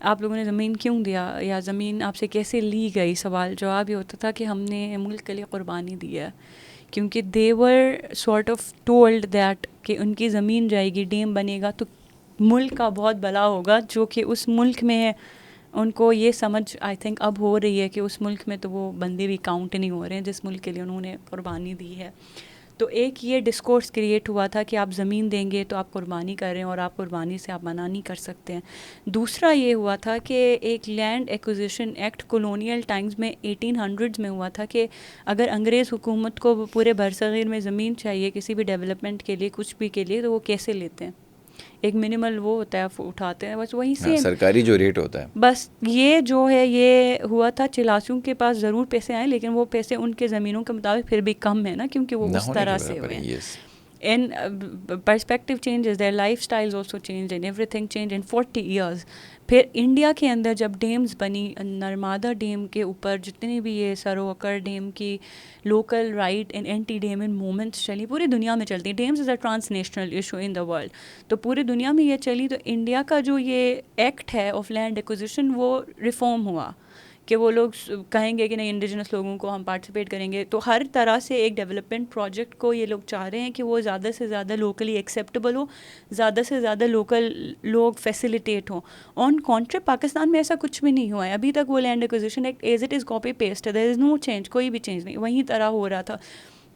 آپ لوگوں نے زمین کیوں دیا یا زمین آپ سے کیسے لی گئی، سوال جواب یہ ہوتا تھا کہ ہم نے ملک کے لیے قربانی دی ہے، کیونکہ دے ور سارٹ آف ٹولڈ دیٹ کہ ان کی زمین جائے گی، ڈیم بنے گا تو ملک کا بہت بھلا ہوگا، جو کہ اس ملک میں ان کو یہ سمجھ آئی تھنک اب ہو رہی ہے کہ اس ملک میں تو وہ بندے بھی کاؤنٹ نہیں ہو رہے ہیں جس ملک کے لیے انہوں نے قربانی دی ہے. تو ایک یہ ڈسکورس کریٹ ہوا تھا کہ آپ زمین دیں گے تو آپ قربانی کر رہے ہیں اور آپ قربانی سے آپ منع نہیں کر سکتے ہیں. دوسرا یہ ہوا تھا کہ ایک land acquisition act colonial times میں 1800s میں ہوا تھا کہ اگر انگریز حکومت کو پورے برصغیر میں زمین چاہیے کسی بھی ڈیولپمنٹ کے لیے، کچھ بھی کے لیے، تو وہ کیسے لیتے ہیں؟ ایک منیمل وہ ہوتا ہے، اٹھاتے ہیں، بس وہیں سے سرکاری جو ریٹ ہوتا ہے. بس یہ جو ہے یہ ہوا تھا چلاسیوں کے پاس ضرور پیسے آئے، لیکن وہ پیسے ان کے زمینوں کے مطابق پھر بھی کم ہے نا، کیونکہ وہ اس طرح سے ہوئے ہیں. And perspective changes, their lifestyles also changed and everything changed in 40 years. پھر انڈیا کے اندر جب ڈیمز بنی، نرمدا ڈیم کے اوپر جتنے بھی یہ سروکر ڈیم کی local right and anti dam ان موومنٹس چلی، پوری دنیا میں چلتی. Dams is a transnational issue in the world, تو پوری دنیا میں یہ چلی. تو انڈیا کا جو یہ ایکٹ ہے آف لینڈ ایکوزیشن وہ ریفارم ہوا کہ وہ لوگ کہیں گے کہ نہیں، انڈیجنس لوگوں کو ہم پارٹیسپیٹ کریں گے. تو ہر طرح سے ایک ڈیولپمنٹ پروجیکٹ کو یہ لوگ چاہ رہے ہیں کہ وہ زیادہ سے زیادہ لوکلی ایکسیپٹیبل ہو، زیادہ سے زیادہ لوکل لوگ فیسیلیٹیٹ ہوں. آن کانٹری پاکستان میں ایسا کچھ بھی نہیں ہوا ہے ابھی تک. وہ land acquisition act as it is copy paste ہے، دیر از نو چینج، کوئی بھی چینج نہیں، وہیں طرح ہو رہا تھا.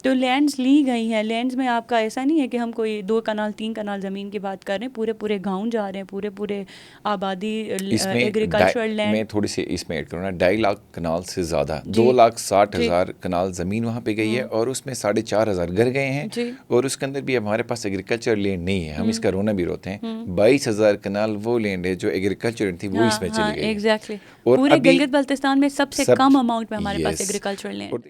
تو لینڈز لی گئی ہیں. لینڈز میں آپ کا ایسا نہیں ہے کہ ہم کوئی 2 کنال 3 کنال زمین کی بات کر رہے ہیں، پورے پورے گاؤں جا رہے ہیں، پورے پورے آبادی ایگریکلچرل لینڈ. میں تھوڑی سی اس میں ایڈ کروں نا، 2.5 لاکھ کنال سے زیادہ 2,60,000 کنال زمین وہاں پہ گئی ہے، اور اس میں 4,500 گھر گئے ہیں. اور اس کے اندر بھی ہمارے پاس ایگریکلچر لینڈ نہیں ہے، ہم اس کا رونا بھی روتے ہیں. 22,000 کنال وہ لینڈ ہے جو ایگریکلچر تھی، وہ اس میں چلی گئی. ایگزیکٹلی پورے گلگت بلتستان میں سب سے کم اماؤنٹ میں ہمارے پاس ایگریکلچرل لینڈ.